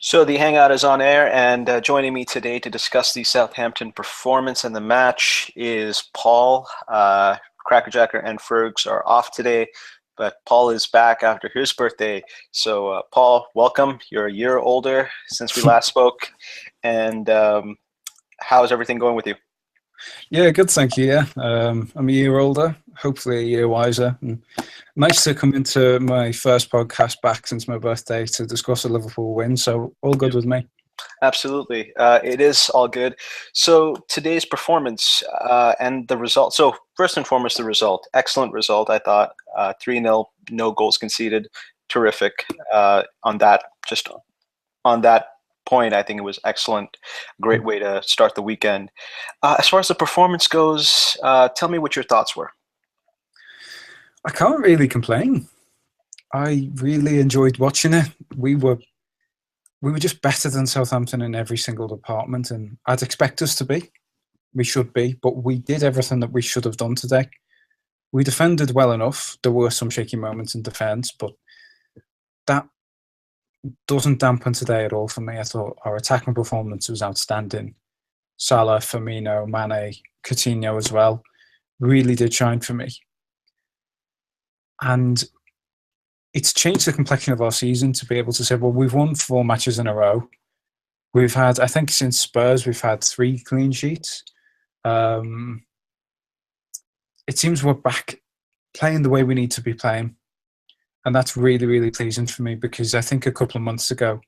So the Hangout is on air, and joining me today to discuss the Southampton performance and the match is Paul. Crackerjacker and Fergs are off today, but Paul is back after his birthday. So, Paul, welcome. You're a year older since we last spoke, and how's everything going with you? Yeah, good, thank you. Yeah, I'm a year older, hopefully a year wiser. And nice to come into my first podcast back since my birthday to discuss a Liverpool win. So all good with me. Absolutely. It is all good. So today's performance and the result. So first and foremost, the result. Excellent result, I thought. 3-0, no goals conceded. Terrific on that. Just on that point, I think it was excellent. Great way to start the weekend. As far as the performance goes, tell me what your thoughts were. I can't really complain. I really enjoyed watching it. We were just better than Southampton in every single department, and I'd expect us to be. We should be, but we did everything that we should have done today. We defended well enough. There were some shaky moments in defence, but that doesn't dampen today at all for me. I thought our attacking performance was outstanding. Salah, Firmino, Mane, Coutinho as well really did shine for me. And it's changed the complexion of our season to be able to say, well, we've won 4 matches in a row. We've had, I think since Spurs, we've had 3 clean sheets. It seems we're back playing the way we need to be playing. And that's really, really pleasing for me because I think a couple of months ago,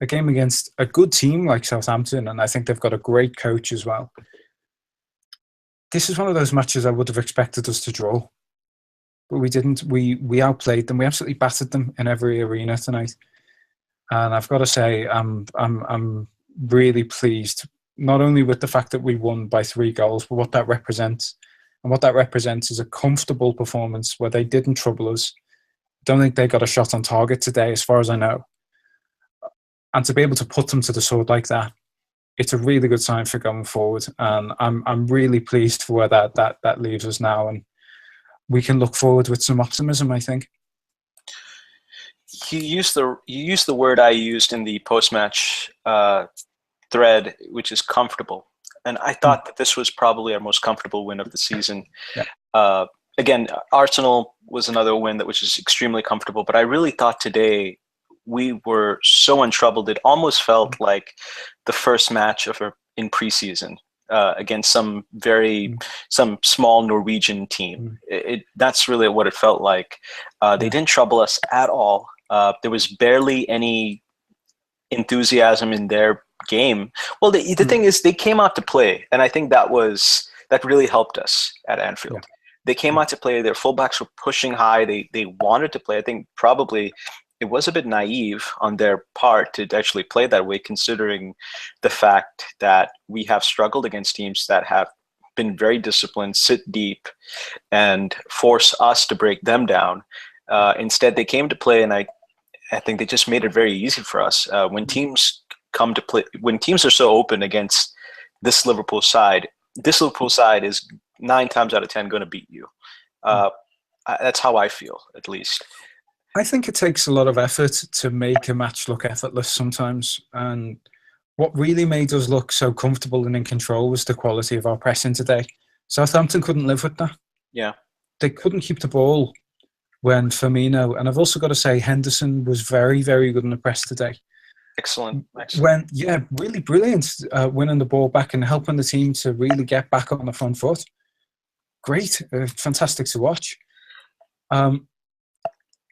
a game against a good team like Southampton, and I think they've got a great coach as well. This is one of those matches I would have expected us to draw. But we didn't. We outplayed them. We absolutely battered them in every arena tonight. And I've got to say, I'm really pleased, not only with the fact that we won by 3 goals, but what that represents. And what that represents is a comfortable performance where they didn't trouble us. Don't think they got a shot on target today, as far as I know. And to be able to put them to the sword like that, it's a really good sign for going forward. And I'm really pleased for where that leaves us now. And we can look forward with some optimism, I think. You used the word I used in the post-match thread, which is comfortable. And I thought that this was probably our most comfortable win of the season. Yeah. Again, Arsenal was another win that was just extremely comfortable, but I really thought today we were so untroubled. It almost felt like the first match in preseason against some small Norwegian team. That's really what it felt like. They didn't trouble us at all. There was barely any enthusiasm in their game. Well, the thing is, they came out to play, and I think that really helped us at Anfield. Yeah. They came out to play. Their fullbacks were pushing high. They wanted to play. I think probably it was a bit naive on their part to actually play that way, considering the fact that we have struggled against teams that have been very disciplined, sit deep, and force us to break them down. Instead, they came to play, and I think they just made it very easy for us. When teams come to play, when teams are so open against this Liverpool side is 9 times out of 10 going to beat you. That's how I feel, at least. I think it takes a lot of effort to make a match look effortless sometimes. And what really made us look so comfortable and in control was the quality of our pressing today. Southampton couldn't live with that. Yeah. They couldn't keep the ball when Firmino, and I've also got to say Henderson was very, very good in the press today. Excellent. Really brilliant winning the ball back and helping the team to really get back on the front foot. Great, fantastic to watch.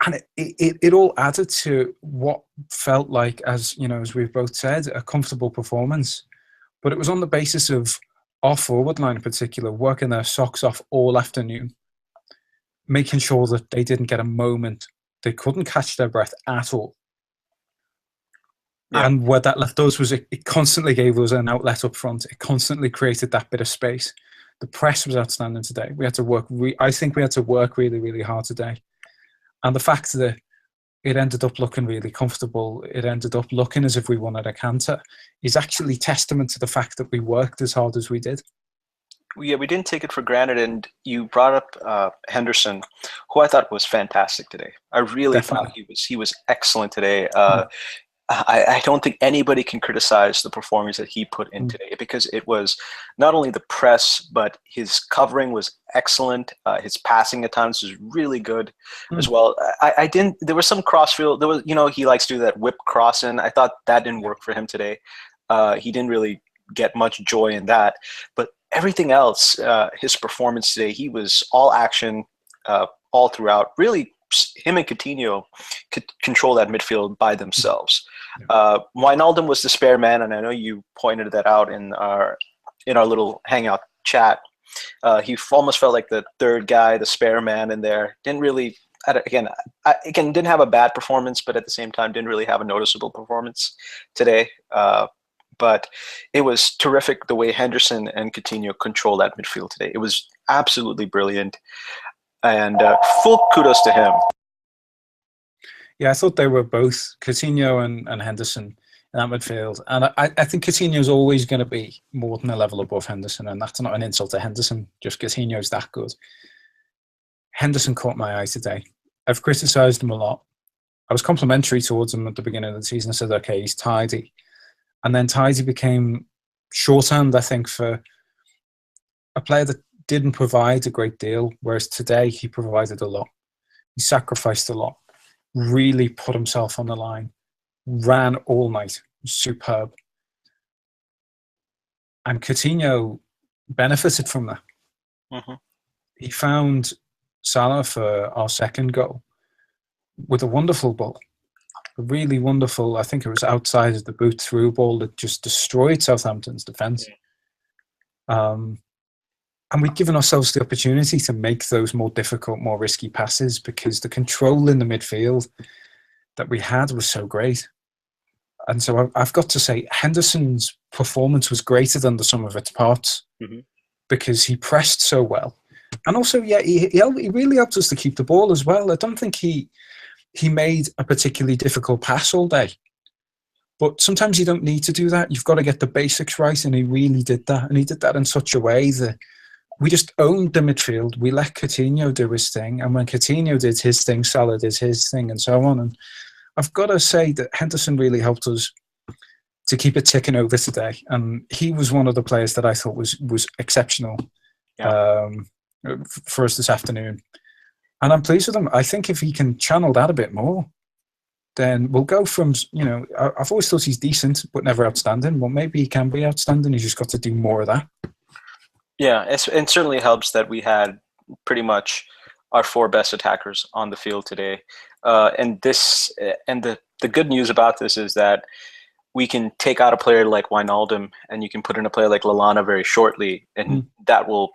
And it all added to what felt like, as we've both said, a comfortable performance. But it was on the basis of our forward line in particular, working their socks off all afternoon, making sure that they didn't get a moment. They couldn't catch their breath at all. Yeah. And where that left us was it constantly gave us an outlet up front. It constantly created that bit of space. The press was outstanding today. We had to work. I think we had to work really, really hard today. And the fact that it ended up looking really comfortable, it ended up looking as if we won at a canter, is actually testament to the fact that we worked as hard as we did. Yeah, we didn't take it for granted. And you brought up Henderson, who I thought was fantastic today. I really thought he was excellent today. I don't think anybody can criticize the performance that he put in today, because it was not only the press, but his covering was excellent. His passing at times was really good as well. I didn't. There was some crossfield. There was, he likes to do that whip crossing. I thought that didn't work for him today. He didn't really get much joy in that. But everything else, his performance today, he was all action all throughout. Really, him and Coutinho could control that midfield by themselves. Wijnaldum was the spare man, and I know you pointed that out in our little hangout chat. He almost felt like the third guy, the spare man in there. Didn't really, didn't have a bad performance, but at the same time didn't really have a noticeable performance today. But it was terrific the way Henderson and Coutinho controlled that midfield today. It was absolutely brilliant, and full kudos to him. Yeah, I thought they were both, Coutinho and Henderson, in that midfield. And I think Coutinho's always going to be more than a level above Henderson, and that's not an insult to Henderson, just Coutinho's that good. Henderson caught my eye today. I've criticised him a lot. I was complimentary towards him at the beginning of the season. I said, okay, he's tidy. And then tidy became shorthand, I think, for a player that didn't provide a great deal, whereas today he provided a lot. He sacrificed a lot. Really put himself on the line, ran all night, superb. And Coutinho benefited from that. Mm-hmm. He found Salah for our second goal with a wonderful ball, a really wonderful, I think it was outside of the boot through ball that just destroyed Southampton's defence. And we'd given ourselves the opportunity to make those more difficult, more risky passes, because the control in the midfield that we had was so great. And so I've got to say, Henderson's performance was greater than the sum of its parts, because he pressed so well. And also, yeah, he really helped us to keep the ball as well. I don't think he made a particularly difficult pass all day. But sometimes you don't need to do that. You've got to get the basics right, and he really did that. And he did that in such a way that we just owned the midfield. We let Coutinho do his thing. And when Coutinho did his thing, Salah did his thing, and so on. And I've got to say that Henderson really helped us to keep it ticking over today. And he was one of the players that I thought was exceptional for us this afternoon. And I'm pleased with him. I think if he can channel that a bit more, then we'll go from, I've always thought he's decent, but never outstanding. Well, maybe he can be outstanding. He's just got to do more of that. Yeah, it certainly helps that we had pretty much our four best attackers on the field today. And the good news about this is that we can take out a player like Wijnaldum, and you can put in a player like Lallana very shortly, and that will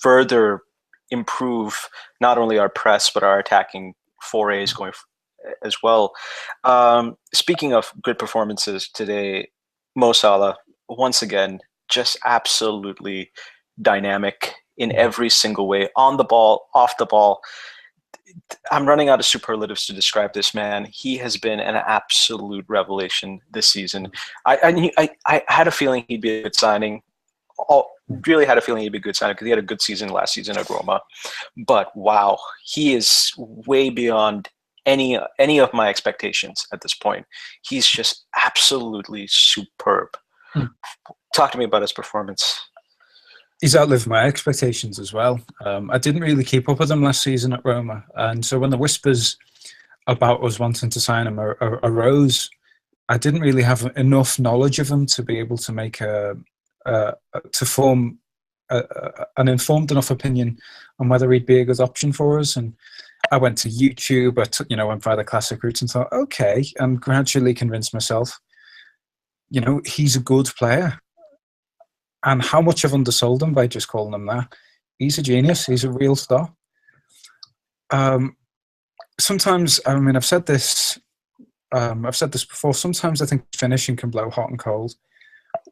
further improve not only our press but our attacking forays going as well. Speaking of good performances today, Mo Salah, once again, just absolutely dynamic in every single way, on the ball, off the ball. I'm running out of superlatives to describe this man. He has been an absolute revelation this season. I had a feeling he'd be a good signing. Really had a feeling he'd be a good signing because he had a good season last season at Roma. But wow, he is way beyond any of my expectations at this point. He's just absolutely superb. Talk to me about his performance. He's outlived my expectations as well. I didn't really keep up with him last season at Roma. And so when the whispers about us wanting to sign him arose, I didn't really have enough knowledge of him to be able to make to form an informed enough opinion on whether he'd be a good option for us. And I went to YouTube, went via the classic routes and thought, okay, and gradually convinced myself, he's a good player. And how much I've undersold him by just calling him that. He's a genius. He's a real star. Sometimes, I've said this before. Sometimes I think finishing can blow hot and cold.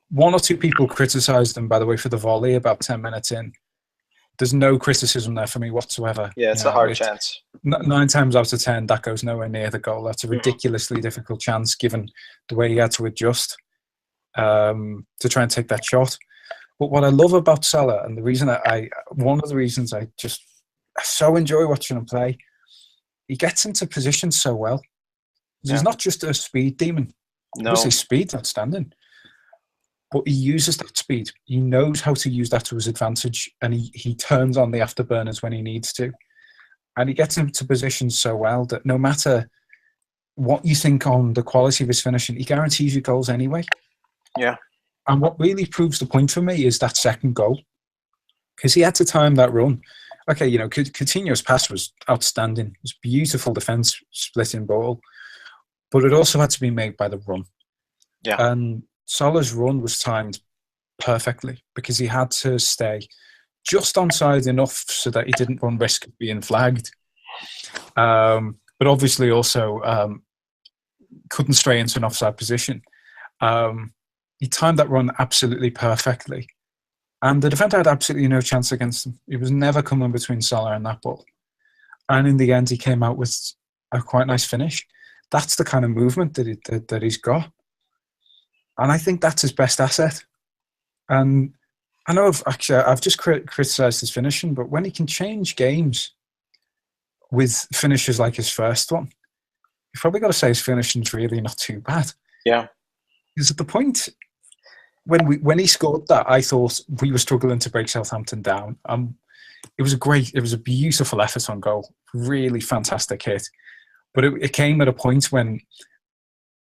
One or two people criticised him, by the way, for the volley about 10 minutes in. There's no criticism there for me whatsoever. Yeah, it's a hard chance. 9 times out of 10, that goes nowhere near the goal. That's a ridiculously difficult chance, given the way he had to adjust to try and take that shot. But what I love about Salah, and one of the reasons I so enjoy watching him play, he gets into position so well. He's not just a speed demon. No. Obviously, speed's outstanding, but he uses that speed. He knows how to use that to his advantage, and he turns on the afterburners when he needs to. And he gets into positions so well that no matter what you think on the quality of his finishing, he guarantees you goals anyway. Yeah. And what really proves the point for me is that second goal, because he had to time that run. Okay, you know, Coutinho's pass was outstanding. It was beautiful defense splitting ball, but it also had to be made by the run. Yeah. And Salah's run was timed perfectly because he had to stay just onside enough so that he didn't run risk of being flagged. But obviously also couldn't stray into an offside position. He timed that run absolutely perfectly. And the defender had absolutely no chance against him. He was never coming between Salah and that ball. And in the end, he came out with a quite nice finish. That's the kind of movement that he's got. And I think that's his best asset. And I know I've just criticised his finishing, but when he can change games with finishes like his first one, you've probably got to say his finishing's really not too bad. Yeah. Because at the point when he scored that, I thought we were struggling to break Southampton down. It was a beautiful effort on goal, really fantastic hit. But it came at a point when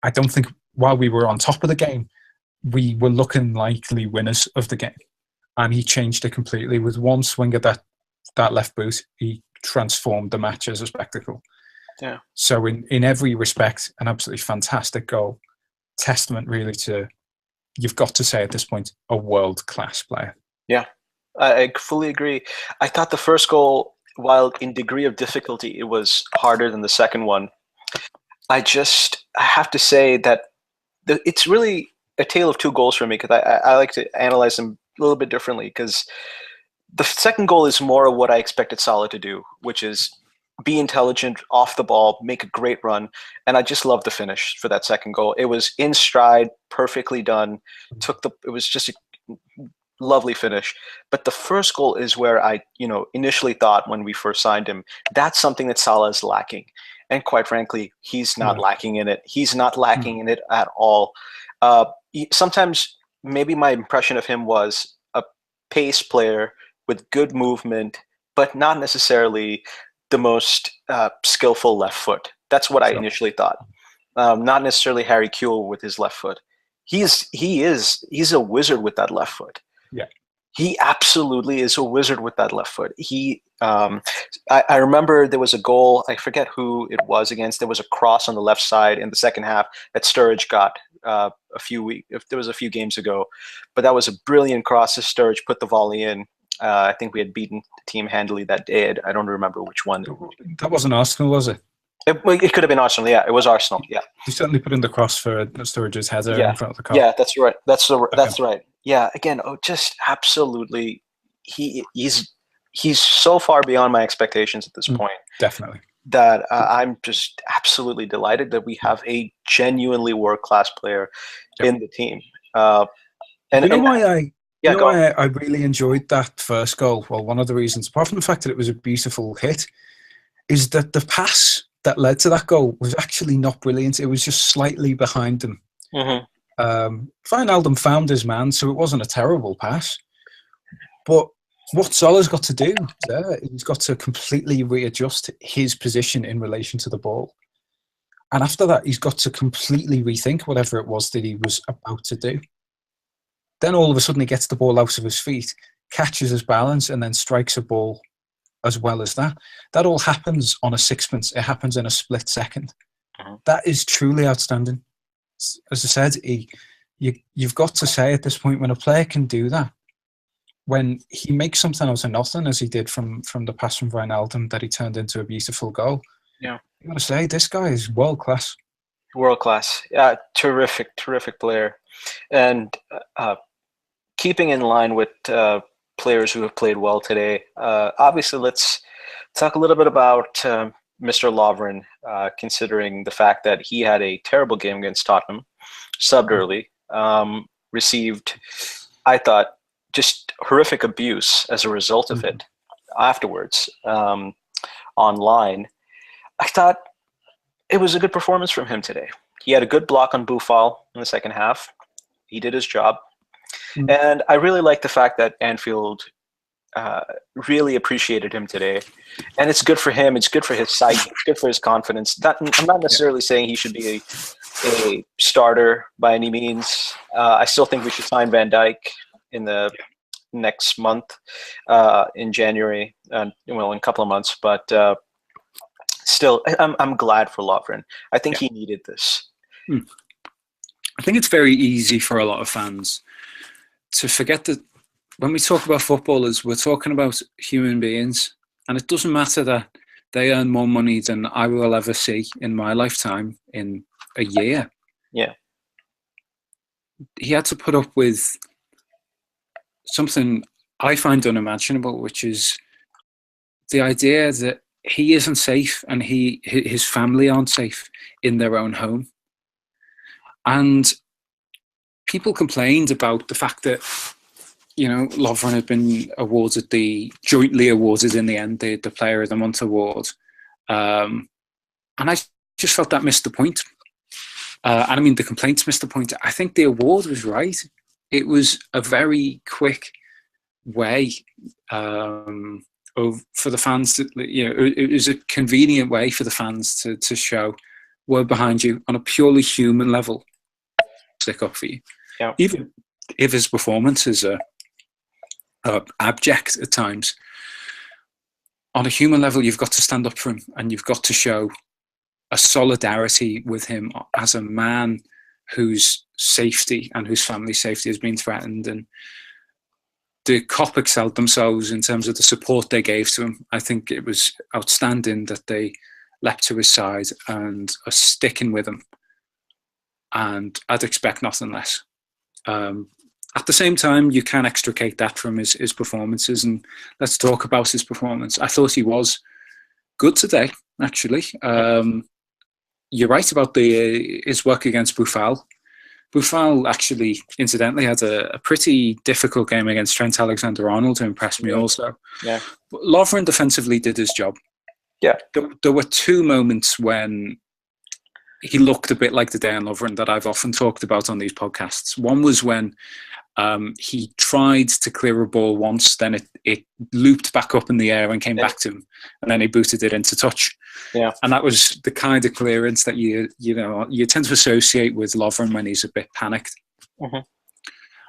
I don't think, while we were on top of the game, we were looking likely winners of the game. And he changed it completely. With one swing at that left boot, he transformed the match as a spectacle. Yeah. So in every respect, an absolutely fantastic goal. Testament really to, you've got to say at this point, a world-class player. Yeah, I fully agree. I thought the first goal, while in degree of difficulty, it was harder than the second one. I have to say that it's really a tale of two goals for me, because I like to analyze them a little bit differently, because the second goal is more of what I expected Salah to do, which is be intelligent, off the ball, make a great run. And I just love the finish for that second goal. It was in stride, perfectly done. It was just a lovely finish. But the first goal is where I, initially thought when we first signed him, that's something that Salah is lacking. And quite frankly, he's not lacking in it. He's not lacking in it at all. Sometimes maybe my impression of him was a pace player with good movement, but not necessarily the most skillful left foot. That's what I initially thought. Not necessarily Harry Kewell with his left foot. He's a wizard with that left foot. Yeah, he absolutely is a wizard with that left foot. I remember there was a goal. I forget who it was against. There was a cross on the left side in the second half that Sturridge got a few games ago. But that was a brilliant cross. Sturridge put the volley in. I think we had beaten the team handily that day. I don't remember which one. That wasn't Arsenal, was it? It could have been Arsenal. Yeah, it was Arsenal. Yeah, he certainly put in the cross for Sturridge's header in front of the car. Yeah, that's right. That's right. Yeah, again, just absolutely, he's so far beyond my expectations at this point. Definitely. That I'm just absolutely delighted that we have a genuinely world-class player in the team. Why I really enjoyed that first goal? Well, one of the reasons, apart from the fact that it was a beautiful hit, is that the pass that led to that goal was actually not brilliant. It was just slightly behind him. Wijnaldum found his man, so it wasn't a terrible pass. But what Salah's got to do there, he's got to completely readjust his position in relation to the ball. And after that, he's got to completely rethink whatever it was that he was about to do. Then all of a sudden he gets the ball out of his feet, catches his balance, and then strikes a ball as well as that. That all happens on a sixpence. It happens in a split second. That is truly outstanding. As I said, you've got to say at this point, when a player can do that, when he makes something out of nothing, as he did from the pass from Wijnaldum that he turned into a beautiful goal. Yeah, you got to say this guy is world class. World class, yeah, terrific player, and keeping in line with players who have played well today. Obviously, let's talk a little bit about Mr. Lovren, considering the fact that he had a terrible game against Tottenham, subbed early, received, I thought, just horrific abuse as a result of it afterwards online. I thought it was a good performance from him today. He had a good block on Boufal in the second half. He did his job. And I really like the fact that Anfield really appreciated him today. And it's good for him. It's good for his psyche. It's good for his confidence. I'm not necessarily saying he should be a starter by any means. I still think we should sign Van Dijk in the next month, in January, in a couple of months. But still, I'm glad for Lovren. I think he needed this. I think it's very easy for a lot of fans to forget that when we talk about footballers, we're talking about human beings, and it doesn't matter that they earn more money than I will ever see in my lifetime in a year. Yeah. He had to put up with something I find unimaginable, which is the idea that he isn't safe and his family aren't safe in their own home. And people complained about the fact that, Lovren had been jointly awarded in the end, the Player of the Month award. And I just felt that missed the point. And I mean, the complaints missed the point. I think the award was right. It was a very quick way for the fans to, it was a convenient way for the fans to show we're behind you on a purely human level. Stick up for you. Yeah. Even if his performances are abject at times, on a human level, you've got to stand up for him, and you've got to show a solidarity with him as a man whose safety and whose family's safety has been threatened. And the COP excelled themselves in terms of the support they gave to him. I think it was outstanding that they leapt to his side and are sticking with him. And I'd expect nothing less. At the same time, you can extricate that from his performances, and let's talk about his performance. I thought he was good today, actually. You're right about his work against Boufal. Boufal actually, incidentally, had a pretty difficult game against Trent Alexander-Arnold to impress me also. Yeah. But Lovren defensively did his job. Yeah. There were two moments when he looked a bit like the Dejan Lovren that I've often talked about on these podcasts. One was when he tried to clear a ball once, then it looped back up in the air and came back to him, and then he booted it into touch. Yeah. And that was the kind of clearance that you tend to associate with Lovren when he's a bit panicked. Mm-hmm.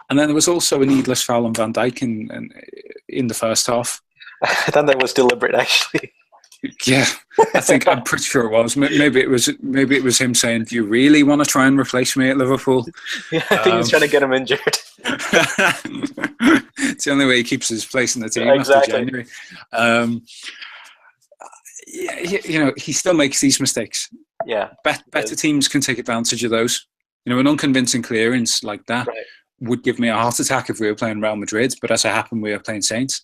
And then there was also a needless foul on Van Dijk in the first half. I thought that was deliberate, actually. Yeah, I'm pretty sure it was. Maybe it was him saying, "Do you really want to try and replace me at Liverpool?" Yeah, I think he's trying to get him injured. It's the only way he keeps his place in the team exactly. after January. He still makes these mistakes. Yeah, better teams can take advantage of those. An unconvincing clearance like that would give me a heart attack if we were playing Real Madrid. But as it happened, we were playing Saints.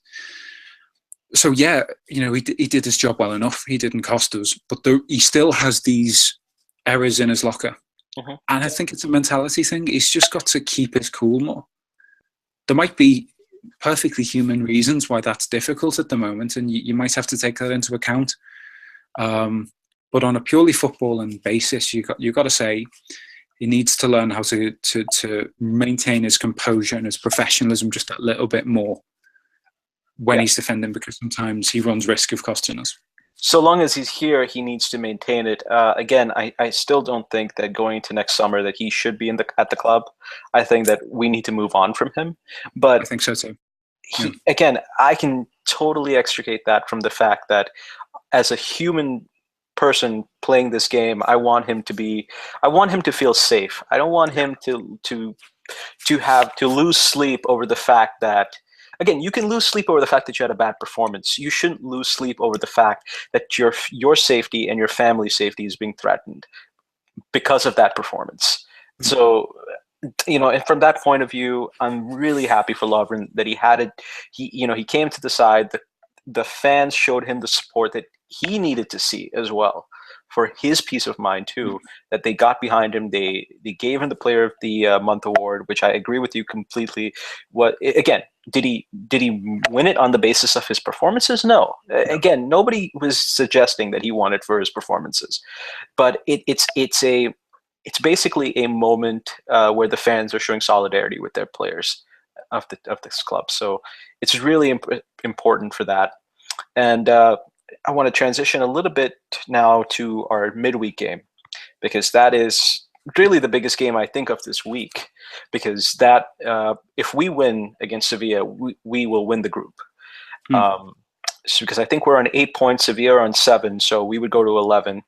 So yeah, he did his job well enough. He didn't cost us, but he still has these errors in his locker, and I think it's a mentality thing. He's just got to keep his cool more. There might be perfectly human reasons why that's difficult at the moment, and you might have to take that into account. But on a purely footballing basis, you got to say he needs to learn how to maintain his composure and his professionalism just a little bit more when he's defending, because sometimes he runs risk of costing us. So long as he's here, he needs to maintain it. Again, I still don't think that going into next summer that he should be at the club. I think that we need to move on from him. But I think so too. Again, I can totally extricate that from the fact that as a human person playing this game, I want him to feel safe. I don't want him to lose sleep over the fact that, again, you can lose sleep over the fact that you had a bad performance. You shouldn't lose sleep over the fact that your safety and your family's safety is being threatened because of that performance. Mm-hmm. So, and from that point of view, I'm really happy for Lovren that he had it. He came to the side. The fans showed him the support that he needed to see as well for his peace of mind too, that they got behind him. They gave him the Player of the Month award, which I agree with you completely. Again, did he win it on the basis of his performances? No. Again, nobody was suggesting that he won it for his performances, but it's basically a moment where the fans are showing solidarity with their players of this club. So it's really important for that. And I want to transition a little bit now to our midweek game, because that is really the biggest game I think of this week, because that if we win against Sevilla, we will win the group. So because I think we're on 8 points, Sevilla are on 7, so we would go to 11,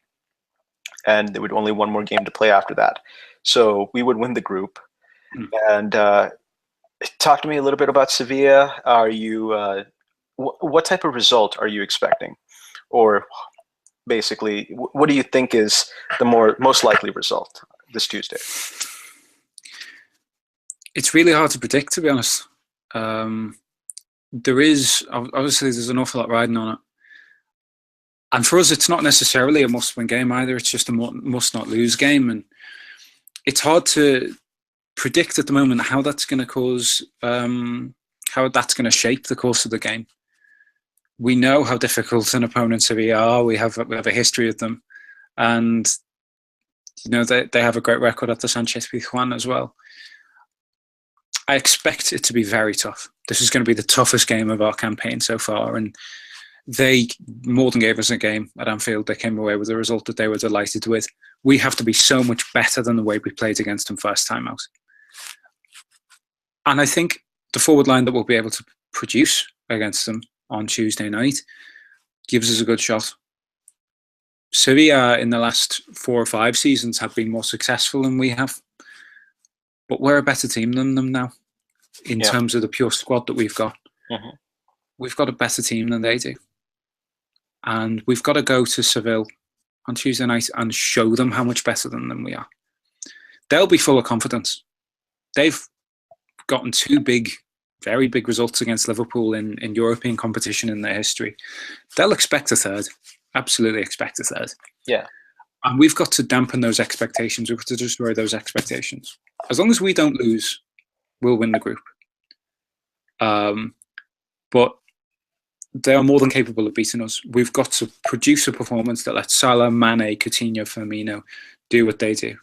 and there would only one more game to play after that. So we would win the group. And talk to me a little bit about Sevilla. Are you what type of result are you expecting, or basically, what do you think is the most likely result this Tuesday? It's really hard to predict, to be honest. There's an awful lot riding on it. And for us, it's not necessarily a must-win game either. It's just a must-not-lose game. And it's hard to predict at the moment how that's going to cause, how that's going to shape the course of the game. We know how difficult an opponent Sevilla are. We have a history of them. And, they have a great record at the Sanchez Pizjuan as well. I expect it to be very tough. This is going to be the toughest game of our campaign so far. And they more than gave us a game at Anfield. They came away with a result that they were delighted with. We have to be so much better than the way we played against them first time out. And I think the forward line that we'll be able to produce against them on Tuesday night gives us a good shot. Sevilla in the last 4 or 5 seasons have been more successful than we have. But we're a better team than them now in terms of the pure squad that we've got. We've got a better team than they do. And we've got to go to Seville on Tuesday night and show them how much better than them we are. They'll be full of confidence. They've gotten 2 very big results against Liverpool in European competition in their history. They'll expect a third. Absolutely expect a third. Yeah. And we've got to dampen those expectations. We've got to destroy those expectations. As long as we don't lose, we'll win the group. But they are more than capable of beating us. We've got to produce a performance that lets Salah, Mane, Coutinho, Firmino do what they do.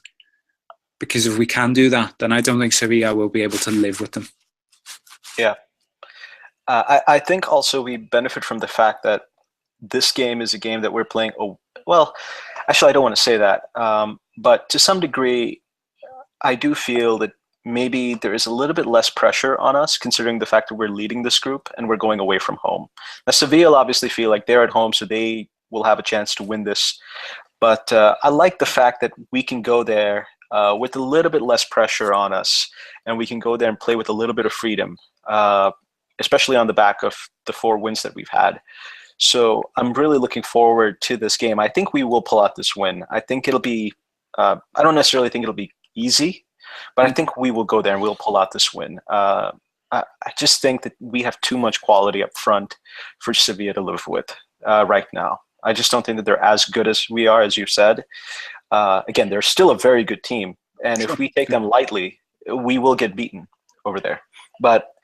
Because if we can do that, then I don't think Sevilla will be able to live with them. Yeah. I think also we benefit from the fact that this game is a game that we're playing. Well, actually, I don't want to say that. But to some degree, I do feel that maybe there is a little bit less pressure on us, considering the fact that we're leading this group and we're going away from home. Now, Sevilla obviously feel like they're at home, so they will have a chance to win this. But I like the fact that we can go there with a little bit less pressure on us, and we can go there and play with a little bit of freedom, especially on the back of the 4 wins that we've had. So I'm really looking forward to this game. I think we will pull out this win. I think it'll be, I don't necessarily think it'll be easy, but I think we will go there and we'll pull out this win. I just think that we have too much quality up front for Sevilla to live with right now. I just don't think that they're as good as we are, as you said. Again, they're still a very good team. And if we take them lightly, we will get beaten over there. But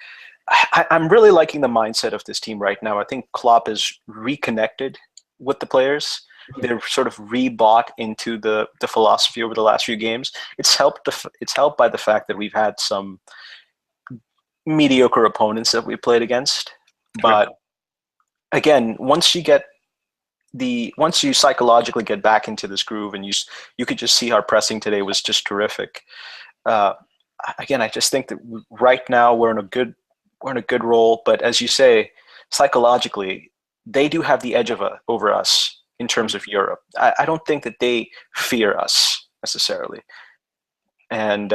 I'm really liking the mindset of this team right now. I think Klopp is reconnected with the players. They're sort of rebought into the philosophy over the last few games. It's helped by the fact that we've had some mediocre opponents that we played against. But again, once you psychologically get back into this groove, and you could just see our pressing today was just terrific. Again, I just think that right now we're in a good role. But as you say, psychologically, they do have the edge over us in terms of Europe. I don't think that they fear us necessarily, and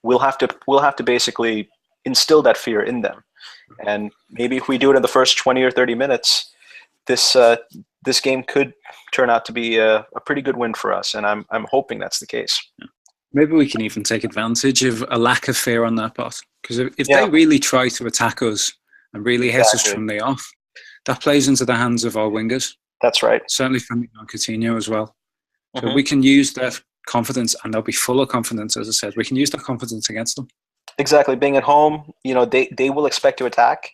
we'll have to basically instill that fear in them. And maybe if we do it in the first 20 or 30 minutes, this game could turn out to be a pretty good win for us, and I'm hoping that's the case. Maybe we can even take advantage of a lack of fear on their part, because if they really try to attack us and really hit us from the off, that plays into the hands of our wingers. That's right. Certainly from Coutinho as well. So we can use their confidence, and they'll be full of confidence, as I said. We can use that confidence against them. Exactly. Being at home, they will expect to attack.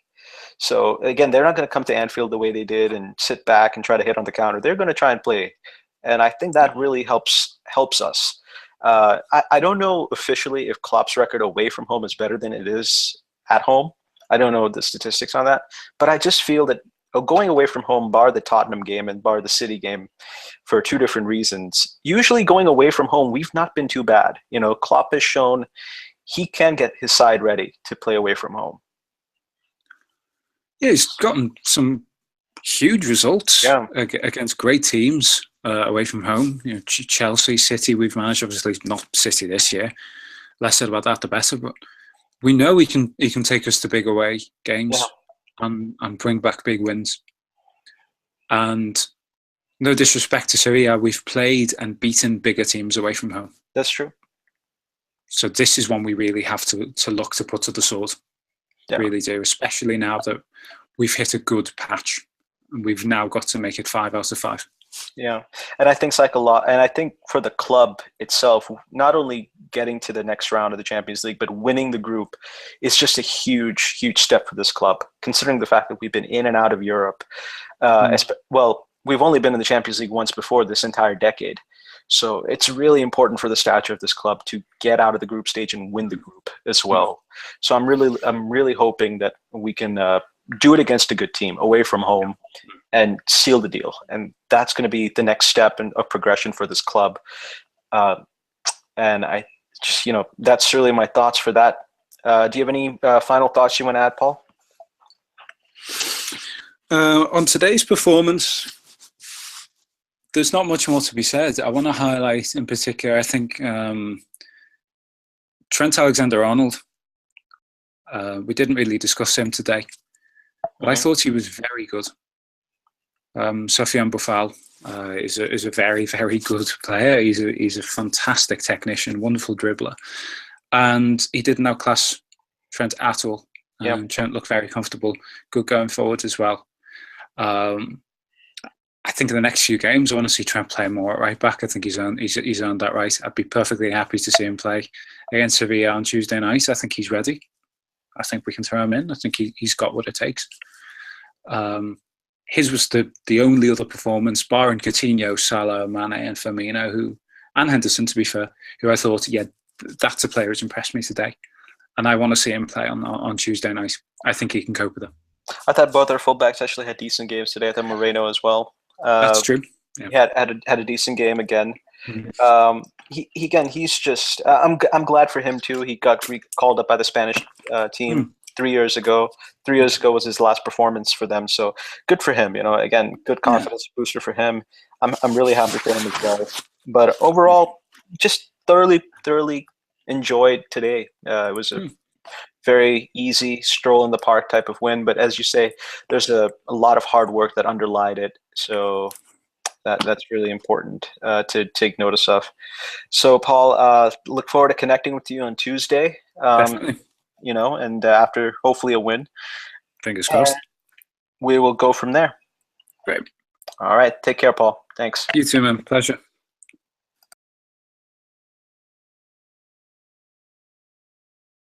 So again, they're not going to come to Anfield the way they did and sit back and try to hit on the counter. They're going to try and play, and I think that really helps us. I don't know officially if Klopp's record away from home is better than it is at home. I don't know the statistics on that, but I just feel that going away from home, bar the Tottenham game and bar the City game, for two different reasons. Usually, going away from home, we've not been too bad. Klopp has shown he can get his side ready to play away from home. Yeah, he's gotten some huge results Yeah. against great teams away from home. Chelsea, City, we've managed, obviously not City this year. Less said about that, the better. But we know he can take us to big away games and bring back big wins. And no disrespect to Serie A, we've played and beaten bigger teams away from home. That's true. So this is one we really have to look to put to the sword. Yeah. Really do, especially now that we've hit a good patch. And we've now got to make it 5 out of 5. Yeah, and I think and I think for the club itself, not only getting to the next round of the Champions League, but winning the group is just a huge, huge step for this club, considering the fact that we've been in and out of Europe. Well, we've only been in the Champions League once before this entire decade. So it's really important for the stature of this club to get out of the group stage and win the group as well. So I'm really hoping that we can do it against a good team away from home and seal the deal. And that's going to be the next step of progression for this club. And I just, that's really my thoughts for that. Do you have any final thoughts you want to add, Paul? On today's performance, there's not much more to be said. I want to highlight in particular, I think Trent Alexander-Arnold. We didn't really discuss him today, but I thought he was very good. Sofiane Boufal is a very, very good player. He's a fantastic technician, wonderful dribbler, and he didn't outclass Trent at all. Trent looked very comfortable, good going forward as well. I think in the next few games, I want to see Trent play more at right back. I think he's earned that right. I'd be perfectly happy to see him play against Sevilla on Tuesday night. I think he's ready. I think we can throw him in. I think he's got what it takes. His was the only other performance, barring Coutinho, Salah, Mane, and Firmino, and Henderson, to be fair, who I thought, that's a player who's impressed me today. And I want to see him play on Tuesday night. I think he can cope with them. I thought both our fullbacks actually had decent games today. I thought Moreno as well. That's true. Yeah. He had a decent game again. He's just. I'm glad for him too. He got called up by the Spanish team 3 years ago. 3 years ago was his last performance for them. So good for him. Again, good confidence booster for him. I'm really happy for him as well. But overall, just thoroughly enjoyed today. It was a very easy stroll in the park type of win, but as you say, there's a lot of hard work that underlied it. So that's really important to take notice of. So Paul, look forward to connecting with you on Tuesday. Definitely. And after hopefully a win. Fingers crossed. We will go from there. Great. All right. Take care, Paul. Thanks. You too, man. Pleasure.